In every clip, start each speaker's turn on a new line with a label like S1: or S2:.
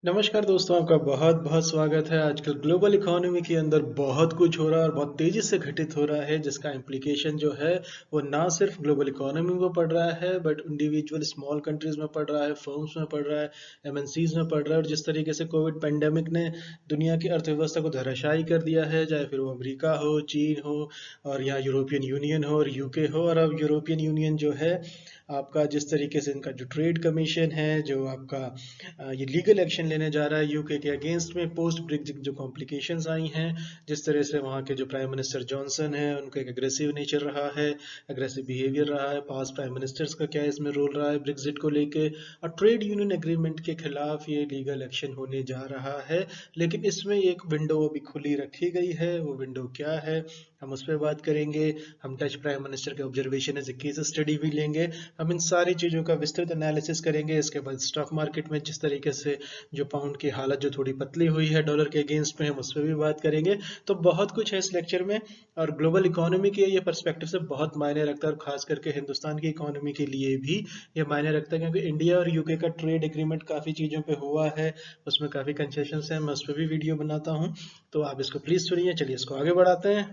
S1: नमस्कार दोस्तों, आपका बहुत बहुत स्वागत है। आजकल ग्लोबल इकोनॉमी के अंदर बहुत कुछ हो रहा है और बहुत तेज़ी से घटित हो रहा है, जिसका इम्प्लीकेशन जो है वो ना सिर्फ ग्लोबल इकोनॉमी में पड़ रहा है बट इंडिविजुअल स्मॉल कंट्रीज़ में पड़ रहा है, फर्म्स में पड़ रहा है, एमएनसीज़ में पड़ रहा है। और जिस तरीके से कोविड पेंडेमिक ने दुनिया की अर्थव्यवस्था को धराशायी कर दिया है, चाहे फिर वो अमेरिका हो, चीन हो और यहाँ यूरोपियन यूनियन हो और यूके हो। और अब यूरोपियन यूनियन जो है आपका, जिस तरीके से इनका जो ट्रेड कमीशन है, जो आपका ये लीगल एक्शन लेने जा रहा है यूके के अगेंस्ट में पोस्ट ब्रेक्जिट जो कॉम्प्लिकेशंस आई हैं, जिस तरह से वहाँ के जो प्राइम मिनिस्टर जॉनसन है उनका एक अग्रेसिव नेचर रहा है, अग्रेसिव बिहेवियर रहा है, पास्ट प्राइम मिनिस्टर्स का क्या इसमें रोल रहा है ब्रेक्जिट को लेके, और ट्रेड यूनियन एग्रीमेंट के खिलाफ ये लीगल एक्शन होने जा रहा है। लेकिन इसमें एक विंडो अभी खुली रखी गई है। वो विंडो क्या है, हम उस पर बात करेंगे। हम डच प्राइम मिनिस्टर के observation as a case study भी लेंगे। हम इन सारी चीज़ों का विस्तृत एनालिसिस करेंगे। इसके बाद स्टॉक मार्केट में जिस तरीके से जो पाउंड की हालत जो थोड़ी पतली हुई है डॉलर के अगेंस्ट में, हम उस पर भी बात करेंगे। तो बहुत कुछ है इस लेक्चर में और ग्लोबल इकोनॉमी के ये पर्सपेक्टिव से बहुत मायने रखता है, और खास करके हिंदुस्तान की इकोनॉमी के लिए भी ये मायने रखता है, क्योंकि इंडिया और यूके का ट्रेड एग्रीमेंट काफ़ी चीज़ों पे हुआ है, उसमें काफ़ी कंसेशंस हैं। मैं उस पर भी वीडियो बनाता हूँ, तो आप इसको प्लीज़ सुनिए। चलिए इसको आगे बढ़ाते हैं।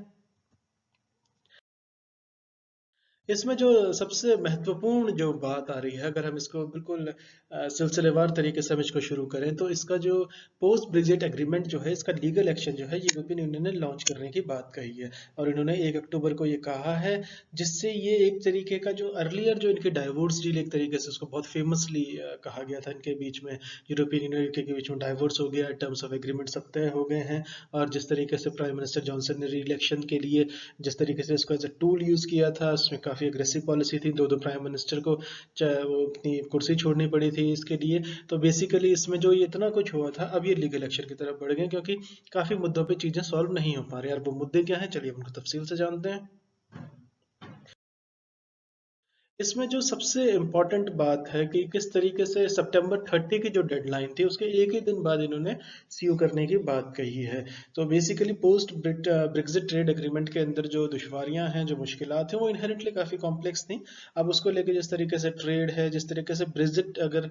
S1: इसमें जो सबसे महत्वपूर्ण जो बात आ रही है, अगर हम इसको बिल्कुल सिलसिलेवार तरीके से हम इसको शुरू करें, तो इसका जो पोस्ट ब्रेक्जिट एग्रीमेंट जो है, इसका लीगल एक्शन जो है यूरोपियन यूनियन ने लॉन्च करने की बात कही है। और इन्होंने 1 अक्टूबर को ये कहा है, जिससे ये एक तरीके का जो अर्लियर जो इनकी डाइवोर्स डील, एक तरीके से उसको बहुत फेमसली कहा गया था इनके बीच में, यूरोपियन यूनियन के बीच में डाइवोर्स हो गया, टर्म्स ऑफ एग्रीमेंट सब तय हो गए हैं। और जिस तरीके से प्राइम मिनिस्टर जॉनसन ने री इलेक्शन के लिए जिस तरीके से इसको एज अ टूल यूज़ किया था, उसमें काफ़ी अग्रेसिव पॉलिसी थी, दो दो प्राइम मिनिस्टर को चाहे वो अपनी कुर्सी छोड़नी पड़ी थी इसके लिए। तो बेसिकली इसमें जो ये इतना कुछ हुआ था, अब ये लीगल एक्शन की तरफ बढ़ गए, क्योंकि काफ़ी मुद्दों पे चीज़ें सॉल्व नहीं हो पा रही। और वो मुद्दे क्या हैं, चलिए उनको तफसील से जानते हैं। इसमें जो सबसे इम्पोर्टेंट बात है कि किस तरीके से सितंबर 30 की जो डेडलाइन थी, उसके एक ही दिन बाद इन्होंने सीओ करने की बात कही है। तो basically post Brexit trade agreement के अंदर जो दुश्वारियां हैं, जो मुश्किलात हैं, वो इनहेरेंटली काफ़ी कॉम्प्लेक्स थी। अब उसको लेके जिस तरीके से ट्रेड है, जिस तरीके से ब्रेक्जिट अगर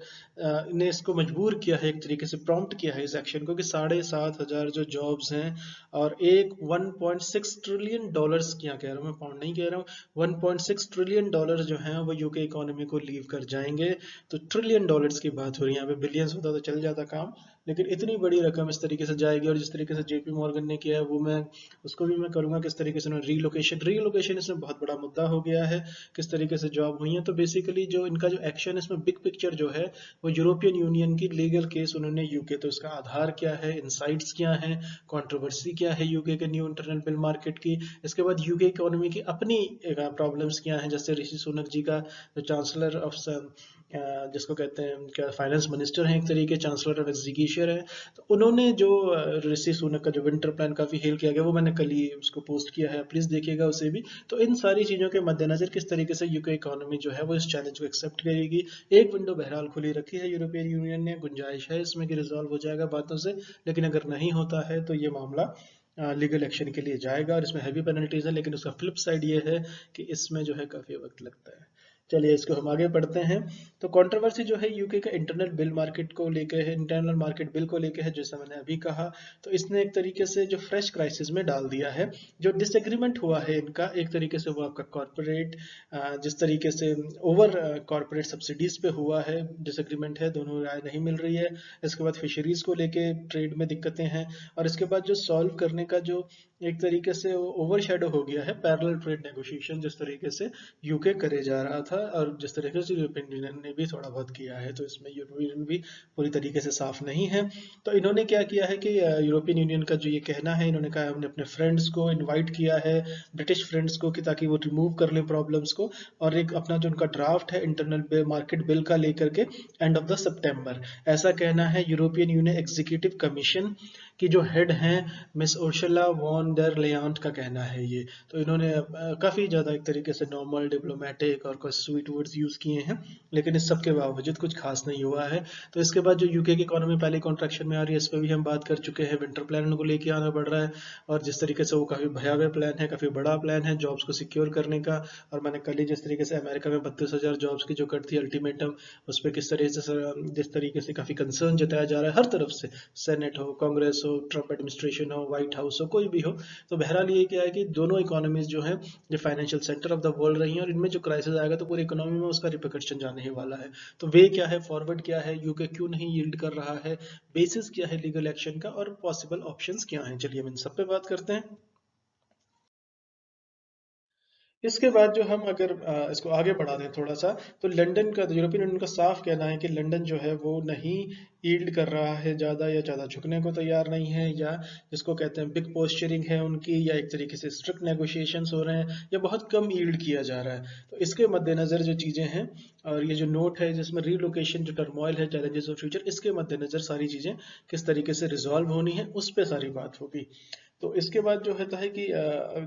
S1: ने इसको मजबूर किया है, एक तरीके से प्रॉम्प्ट किया है इस एक्शन को, कि 7,500 जो जॉब्स हैं और एक $1.6 ट्रिलियन, क्या कह रहा हूँ मैं, पाउंड नहीं कह रहा हूँ, $1.6 ट्रिलियन जो हैं वो यूके इकोनॉमी को लीव कर जाएंगे। तो ट्रिलियन डॉलर्स की बात हो रही है, यहाँ पे बिलियंस होता तो चल जाता काम, लेकिन इतनी बड़ी रकम इस तरीके से जाएगी। और जिस तरीके से जेपी मॉर्गन ने किया है, वो मैं उसको भी मैं करूंगा, किस तरीके से उन्होंने रीलोकेशन इसमें बहुत बड़ा मुद्दा हो गया है, किस तरीके से जॉब हुई है। तो बेसिकली जो इनका जो एक्शन, इसमें बिग पिक्चर जो है वो यूरोपियन यूनियन की लीगल केस उन्होंने यूके, तो इसका आधार क्या है, इनसाइट्स क्या है, कंट्रोवर्सी क्या है यूके के न्यू इंटरनल बिल मार्केट की। इसके बाद यूके इकोनॉमी की अपनी प्रॉब्लम्स क्या हैं, जैसे ऋषि सुनक जी का जो चांसलर ऑफ जिसको कहते हैं क्या, फाइनेंस मिनिस्टर हैं एक तरीके, चांसलर ऑफ एग्जीक्यूशन है। तो उन्होंने जो ऋषि सुनक का जो विंटर प्लान काफ़ी हेल किया गया, वो मैंने कल ही उसको पोस्ट किया है, प्लीज़ देखिएगा उसे भी। तो इन सारी चीज़ों के मद्देनजर किस तरीके से यूके इकोनॉमी जो है वो इस चैलेंज को एक्सेप्ट करेगी। एक विंडो बहरहाल खुली रखी है यूरोपियन यूनियन ने, गुंजाइश है इसमें कि रिजॉल्व हो जाएगा बातों से। लेकिन अगर नहीं होता है तो ये मामला लीगल एक्शन के लिए जाएगा, और इसमें हैवी पेनल्टीज है। लेकिन उसका फ्लिप साइड ये है कि इसमें जो है काफ़ी वक्त लगता है। चलिए इसको हम आगे पढ़ते हैं। तो कंट्रोवर्सी जो है यूके का इंटरनल बिल मार्केट को लेके है, इंटरनल मार्केट बिल को लेके है, जैसा मैंने अभी कहा। तो इसने एक तरीके से जो फ्रेश क्राइसिस में डाल दिया है। जो डिसएग्रीमेंट हुआ है इनका, एक तरीके से वो आपका कॉर्पोरेट, जिस तरीके से ओवर कॉर्पोरेट सब्सिडीज पे हुआ है डिसएग्रीमेंट है, दोनों राय नहीं मिल रही है। इसके बाद फिशरीज को लेके ट्रेड में दिक्कतें हैं। और इसके बाद जो सॉल्व करने का जो एक तरीके से ओवर शेडो हो गया है पैरेलल ट्रेड नेगोशिएशन, जिस तरीके से यूके करे जा रहा था और जिस तरीके से यूरोपियन यूनियन ने भी थोड़ा बहुत किया है। तो इसमें यूरोपियन यूनियन भी पूरी तरीके से साफ नहीं है। तो इन्होंने क्या किया है कि यूरोपियन यूनियन का जो ये कहना है, इन्होंने कहा हमने अपने फ्रेंड्स को इनवाइट किया है, ब्रिटिश फ्रेंड्स को, कि ताकि वो रिमूव कर लें प्रॉब्लम्स को, और एक अपना जो उनका ड्राफ्ट है इंटरनल मार्केट बिल का लेकर के एंड ऑफ द सितंबर, ऐसा कहना है यूरोपियन यूनियन एग्जीक्यूटिव कमीशन कि जो हेड हैं मिस उर्सुला वॉन डर लेयांट का कहना है ये। तो इन्होंने काफ़ी ज़्यादा एक तरीके से नॉर्मल डिप्लोमेटिक और कुछ स्वीट वर्ड्स यूज़ किए हैं, लेकिन इस सब के बावजूद कुछ खास नहीं हुआ है। तो इसके बाद जो यूके की इकोनॉमी पहले कॉन्ट्रैक्शन में आ रही है, इस पर भी हम बात कर चुके हैं। विंटर प्लान उनको लेके आना पड़ रहा है, और जिस तरीके से वो काफ़ी भयावह प्लान है, काफ़ी बड़ा प्लान है जॉब्स को सिक्योर करने का। और मैंने कल ही जिस तरीके से अमेरिका में 32,000 जॉब्स की जो कट थी अल्टीमेटम, उस पर किस तरह से जिस तरीके से काफ़ी कंसर्न जताया जा रहा है हर तरफ से, सेनेट हो, कांग्रेस हो, ट्रम्प एडमिनिस्ट्रेशन हो, व्हाइट हाउस हो, कोई भी हो। तो बहरहाल ये क्या है कि दोनों इकोनॉमीज जो है जो financial centre of the world रही हैं, और इनमें जो क्राइसिस आएगा तो पूरी इकोनॉमी में उसका रिpercussion जाने ही वाला है। तो वे क्या है, फॉरवर्ड क्या है, यूके क्यों नहीं यील्ड कर रहा है, बेसिस क्या है लीगल एक्शन का, और पॉसिबल ऑप्शंस क्या हैं, चलिए हम इन सब पे बात करते हैं। इसके बाद जो हम अगर इसको आगे बढ़ा दें थोड़ा सा, तो लंदन का, यूरोपियन यूनियन का साफ कहना है कि लंदन जो है वो नहीं यील्ड कर रहा है ज़्यादा, या ज़्यादा झुकने को तैयार नहीं है, या जिसको कहते हैं बिग पोस्चरिंग है उनकी, या एक तरीके से स्ट्रिक्ट नेगोशिएशंस हो रहे हैं, या बहुत कम यील्ड किया जा रहा है। तो इसके मद्देनज़र जो चीज़ें हैं, और ये जो नोट है जिसमें रीलोकेशन जो टर्मोइल है, चैलेंजेस ऑफ फ्यूचर, इसके मद्देनज़र सारी चीज़ें किस तरीके से रिजॉल्व होनी है उस पर सारी बात होगी। तो इसके बाद जो होता है कि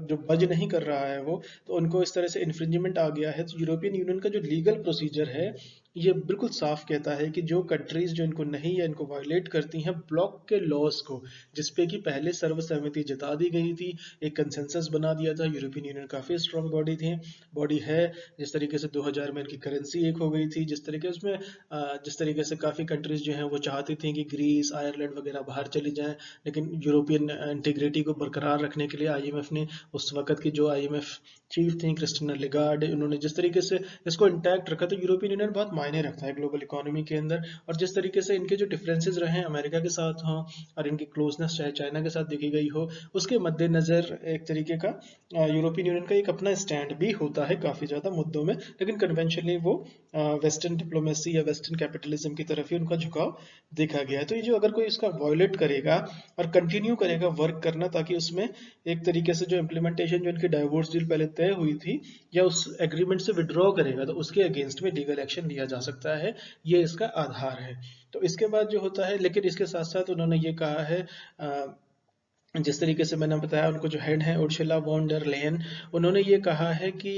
S1: जो बज नहीं कर रहा है वो, तो उनको इस तरह से इन्फ्रिंजमेंट आ गया है। तो यूरोपियन यूनियन का जो लीगल प्रोसीजर है ये बिल्कुल साफ कहता है कि जो कंट्रीज जो इनको नहीं या इनको वायलेट करती हैं ब्लॉक के लॉज को, जिसपे कि पहले सर्वसहमति जता दी गई थी, एक कंसेंसस बना दिया था। यूरोपियन यूनियन काफ़ी स्ट्रॉन्ग बॉडी है। जिस तरीके से 2000 में इनकी करेंसी एक हो गई थी, जिस तरीके से काफ़ी कंट्रीज जो हैं वो चाहती थी कि ग्रीस, आयरलैंड वगैरह बाहर चली जाएं, लेकिन यूरोपियन इंटीग्रिटी को बरकरार रखने के लिए आईएमएफ ने, उस वक्त की जो आईएमएफ चीफ थी क्रिस्टिना लिगार्ड, उन्होंने जिस तरीके से इसको इंटैक्ट रखा। तो यूरोपियन यूनियन बहुत मायने रखता है ग्लोबल इकोनॉमी के अंदर। और जिस तरीके से इनके जो डिफरेंसेस रहे अमेरिका के साथ हों, और इनकी क्लोजनेस चाहे चाइना के साथ देखी गई हो, उसके मद्देनज़र एक तरीके का यूरोपियन यूनियन का एक अपना स्टैंड भी होता है काफ़ी ज़्यादा मुद्दों में, लेकिन कन्वेंशनली वो वेस्टर्न डिप्लोमेसी या वेस्टर्न कैपिटलिज्म की तरफ ही उनका झुकाव देखा गया है। तो ये जो अगर कोई इसका वॉयलेट करेगा और कंटिन्यू करेगा वर्क करना, ताकि उसमें एक तरीके से जो इम्प्लीमेंटेशन जो इनकी डाइवोर्स डील पहले तय हुई थी, या उस एग्रीमेंट से विड्रॉ करेगा, तो उसके अगेंस्ट में लीगल एक्शन लिया जा सकता है। ये इसका आधार है। तो इसके बाद जो होता है, लेकिन इसके साथ साथ उन्होंने ये कहा है, जिस तरीके से मैंने बताया, उनको जो हेड है उर्सुला वॉन डर लेयन, उन्होंने ये कहा है कि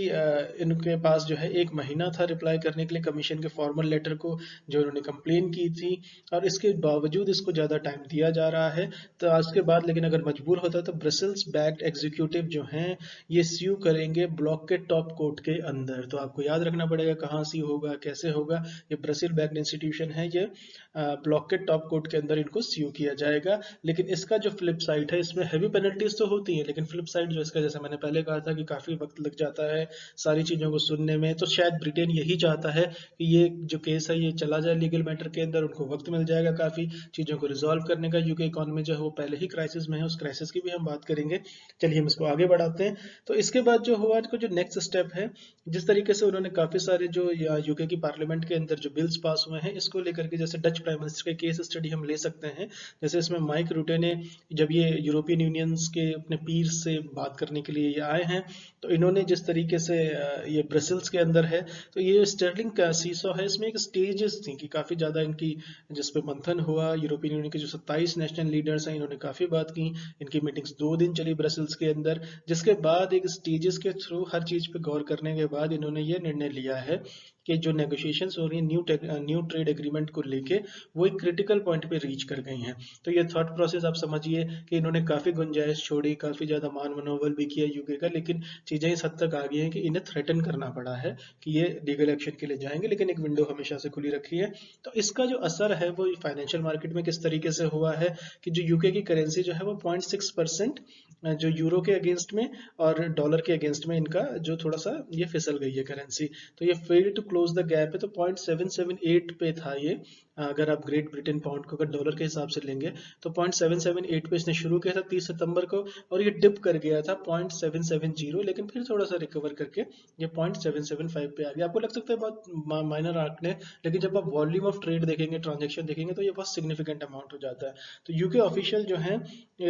S1: इनके पास जो है 1 महीना था रिप्लाई करने के लिए कमीशन के फॉर्मल लेटर को, जो उन्होंने कंप्लेन की थी, और इसके बावजूद इसको ज़्यादा टाइम दिया जा रहा है। तो आज के बाद लेकिन अगर मजबूर होता है तो ब्रसल्स बैक्ड एग्जीक्यूटिव जो हैं ये स्यू करेंगे ब्लॉक के टॉप कोर्ट के अंदर। तो आपको याद रखना पड़ेगा कहाँ सी होगा, कैसे होगा। ये ब्रसिल बैक्ड इंस्टीट्यूशन है, ये ब्लॉक के टॉप कोर्ट के अंदर इनको स्यू किया जाएगा। लेकिन इसका जो फ्लिप साइड है, इसमें हैवी पेनल्टीज तो होती है, लेकिन फ्लिप साइड जो इसका, जैसे मैंने पहले कहा था कि काफ़ी वक्त लग जाता है सारी चीज़ों को सुनने में। तो शायद ब्रिटेन यही चाहता है कि ये जो केस है ये चला जाए लीगल मैटर के अंदर, उनको वक्त मिल जाएगा काफ़ी चीज़ों को रिजॉल्व करने का। यूके इकोनॉमी जो है वो पहले ही क्राइसिस में है, उस क्राइसिस की भी हम बात करेंगे। चलिए हम इसको आगे बढ़ाते हैं। तो इसके बाद जो हुआ को जो नेक्स्ट स्टेप है, जिस तरीके से उन्होंने काफ़ी सारे जो यूके की पार्लियामेंट के अंदर जो बिल्स पास हुए हैं, इसको लेकर के, जैसे डच प्राइम मिनिस्टर के केस स्टडी हम ले सकते हैं। जैसे इसमें माइक रूटे ने, जब ये यूरोपियन यूनियंस के अपने पीर से बात करने के लिए ये आए हैं, तो इन्होंने जिस तरीके से ये ब्रसल्स के अंदर है, तो ये स्टर्लिंग का सीसॉ है, इसमें एक स्टेजेस थी कि काफ़ी ज़्यादा इनकी जिस पे मंथन हुआ। यूरोपियन यूनियन के जो 27 नेशनल लीडर्स हैं, इन्होंने काफ़ी बात की। इनकी मीटिंग्स 2 दिन चली ब्रसल्स के अंदर, जिसके बाद एक स्टेजेस के थ्रू हर चीज़ पे गौर करने के बाद इन्होंने ये निर्णय लिया है कि जो नेगोशिएशंस हो रही हैं न्यू ट्रेड एग्रीमेंट को लेके, वो एक क्रिटिकल पॉइंट पे रीच कर गई हैं। तो ये थॉट प्रोसेस आप समझिए कि इन्होंने काफ़ी गुंजाइश छोड़ी, काफ़ी ज़्यादा मान मनोबल भी किया यूके का, लेकिन चीज़ें इस हद तक आ गई हैं कि इन्हें थ्रेटन करना पड़ा है कि ये लीगल एक्शन के लिए जाएंगे, लेकिन एक विंडो हमेशा से खुली रखी है। तो इसका जो असर है वो फाइनेंशियल मार्केट में किस तरीके से हुआ है कि जो यूके की करेंसी जो है वो 0.6% जो यूरो के अगेंस्ट में और डॉलर के अगेंस्ट में इनका जो थोड़ा सा ये फिसल गई है करेंसी। तो ये fail to close the gap है। तो 0.778 पे था ये, अगर आप ग्रेट ब्रिटेन पाउंड को अगर डॉलर के हिसाब से लेंगे, तो 0.778 पे इसने शुरू किया था 30 सितंबर को, और ये डिप कर गया था 0.770, लेकिन फिर थोड़ा सा रिकवर करके ये 0.775 पे आ गया। आपको लग सकता है बहुत माइनर आंकड़े, लेकिन जब आप वॉल्यूम ऑफ ट्रेड देखेंगे, ट्रांजेक्शन देखेंगे, तो ये बहुत सिग्निफिकेंट अमाउंट हो जाता है। तो यूके ऑफिशियल जो है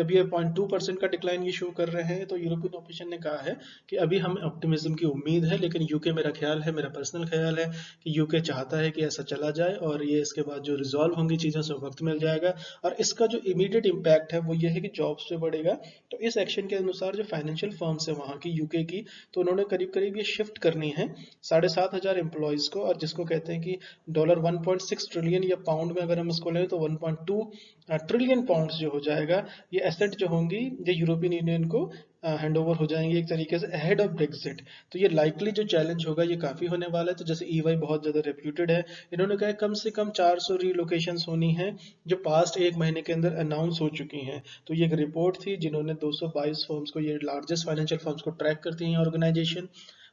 S1: अभी 0.2% का डिक्लाइन ये शो कर रहे हैं। तो यूरोपियन ऑफिशियल ने कहा है कि अभी हमें ऑप्टिमिज्म की उम्मीद है, लेकिन यूके, मेरा ख्याल है, मेरा पर्सनल ख्याल पॉसिबल है कि यूके चाहता है कि ऐसा चला जाए, और ये इसके बाद जो रिजॉल्व होंगी चीज़ें उसमें वक्त मिल जाएगा। और इसका जो इमीडिएट इम्पैक्ट है वो ये है कि जॉब्स पे बढ़ेगा। तो इस एक्शन के अनुसार जो फाइनेंशियल फर्म्स है वहाँ की, यूके की, तो उन्होंने करीब करीब ये शिफ्ट करनी है 7,500 एम्प्लॉयज़ को, और जिसको कहते हैं कि डॉलर 1.6 ट्रिलियन, या पाउंड में अगर हम इसको लें तो 1.2 ट्रिलियन पाउंड्स जो हो जाएगा, ये एसेट जो होंगी ये यूरोपियन यूनियन को हैंड ओवर हो जाएंगे एक तरीके से अहेड ऑफ ब्रेक्सिट। तो ये लाइकली जो चैलेंज होगा ये काफ़ी होने वाला है। तो जैसे ईवाई बहुत ज़्यादा रेप्यूटेड है, इन्होंने कहा कम से कम 400 रीलोकेशंस होनी है जो पास्ट एक महीने के अंदर अनाउंस हो चुकी हैं। तो ये एक रिपोर्ट थी जिन्होंने 222 फर्म्स को, ये लार्जेस्ट फाइनेंशियल फर्म्स को ट्रैक करती हैं ऑर्गेनाइजेशन,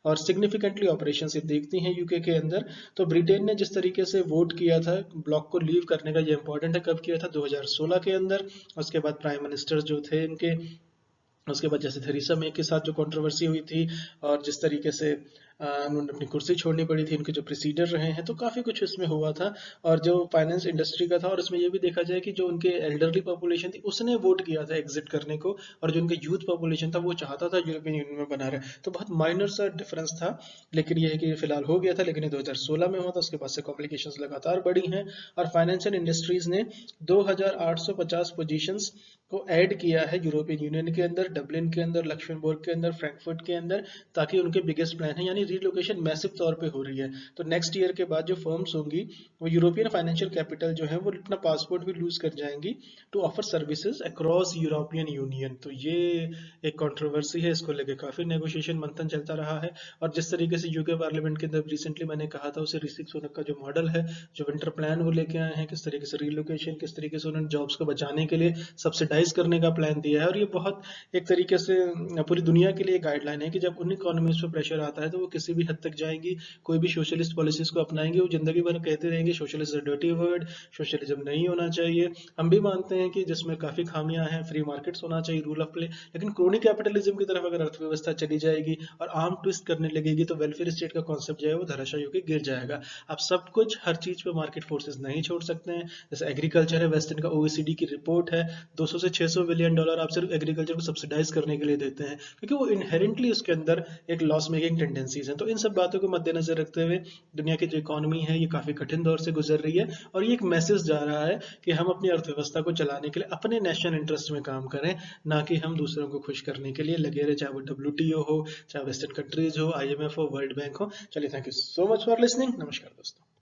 S1: और सिग्निफिकेंटली ऑपरेशन ये देखती हैं यूके के अंदर। तो ब्रिटेन ने जिस तरीके से वोट किया था ब्लॉक को लीव करने का, ये इंपॉर्टेंट है, कब किया था 2016 के अंदर। उसके बाद प्राइम मिनिस्टर जो थे इनके, उसके बाद जैसे थेरेसा मे के साथ जो कंट्रोवर्सी हुई थी, और जिस तरीके से उन्होंने अपनी कुर्सी छोड़नी पड़ी थी, उनके जो प्रोसीजर रहे हैं, तो काफ़ी कुछ इसमें हुआ था। और जो फाइनेंस इंडस्ट्री का था, और इसमें ये भी देखा जाए कि जो उनके एल्डरली पॉपुलेशन थी उसने वोट किया था एग्जिट करने को, और जो उनके यूथ पॉपुलेशन था वो चाहता था यूरोपियन यूनियन में बना रहे। तो बहुत माइनर सा डिफरेंस था, लेकिन ये है कि ये फिलहाल हो गया था। लेकिन ये 2016 में हुआ था, उसके बाद से कॉम्प्लिकेशंस लगातार बढ़ी हैं। और फाइनेंशियल इंडस्ट्रीज ने 2,850 पोजीशंस को ऐड किया है यूरोपियन यूनियन के अंदर, डब्लिन के अंदर, लक्समबर्ग के अंदर, फ्रैंकफर्ट के अंदर, ताकि उनके बिगेस्ट प्लान है, यानी रीलोकेशन मैसिव तौर पे हो रही है। तो नेक्स्ट ईयर के बाद जो फर्म्स होंगी वो यूरोपियन फाइनेंशियल कैपिटल जो है वो अपना पासपोर्ट भी लूज कर जाएंगी to offer services across European Union. तो ये एक कंट्रोवर्सी है, इसको लेके काफी नेगोशिएशन मंथन चलता रहा है। और जिस तरीके से यूके पार्लियामेंट के अंदर रिसेंटली मैंने कहा था, उसे ऋषि सुनक का जो मॉडल है, जो विंटर प्लान वो लेके आए हैं, किस तरीके से रीलोकेशन, किस तरीके से उन्होंने जॉब्स को बचाने के लिए सब्सिडाइज करने का प्लान दिया है। और ये बहुत एक तरीके से पूरी दुनिया के लिए गाइडलाइन है कि जब उन इकोनॉमीज पे प्रेशर आता है तो वो किसी भी हद तक जाएंगी, कोई भी सोशलिस्ट पॉलिसीज को अपनाएंगे। वो जिंदगी भर कहते रहेंगे सोशलिस्ट डर्टी वर्ड, सोशलिज्म नहीं होना चाहिए। हम भी मानते हैं कि जिसमें काफी खामियां हैं, फ्री मार्केट्स होना चाहिए, रूल ऑफ प्ले, लेकिन क्रोनी कैपिटलिज्म की तरफ अगर अर्थव्यवस्था चली जाएगी और आर्म ट्विस्ट करने लगेगी तो वेलफेयर स्टेट का कॉन्सेप्ट जो है वो धराशायी होकर गिर जाएगा। आप सब कुछ हर चीज पे मार्केट फोर्सेस नहीं छोड़ सकते हैं। जैसे एग्रीकल्चर है, वेस्टर्न का ओईसीडी की रिपोर्ट है, 200 से 600 बिलियन डॉलर आप सिर्फ एग्रीकल्चर को सब्सिडाइज करने के लिए देते हैं, क्योंकि वो इनहेरेंटली उसके अंदर एक लॉस मेकिंग टेंडेंसीज हैं। तो इन सब बातों को मद्देनजर रखते हुए दुनिया की जो इकोनॉमी है ये काफी कठिन दौर से गुजर रही है, और ये एक मैसेज जा रहा है कि हम अपनी अर्थव्यवस्था को चलाने के लिए अपने नेशनल इंटरेस्ट में काम करें, ना कि हम दूसरों को खुश करने के लिए लगे रहे, चाहे वो डब्ल्यूटीओ हो, चाहे वेस्टर्न कंट्रीज हो, आईएमएफ हो, वर्ल्ड बैंक हो। चलिए, thank you so much for listening. नमस्कार दोस्तों।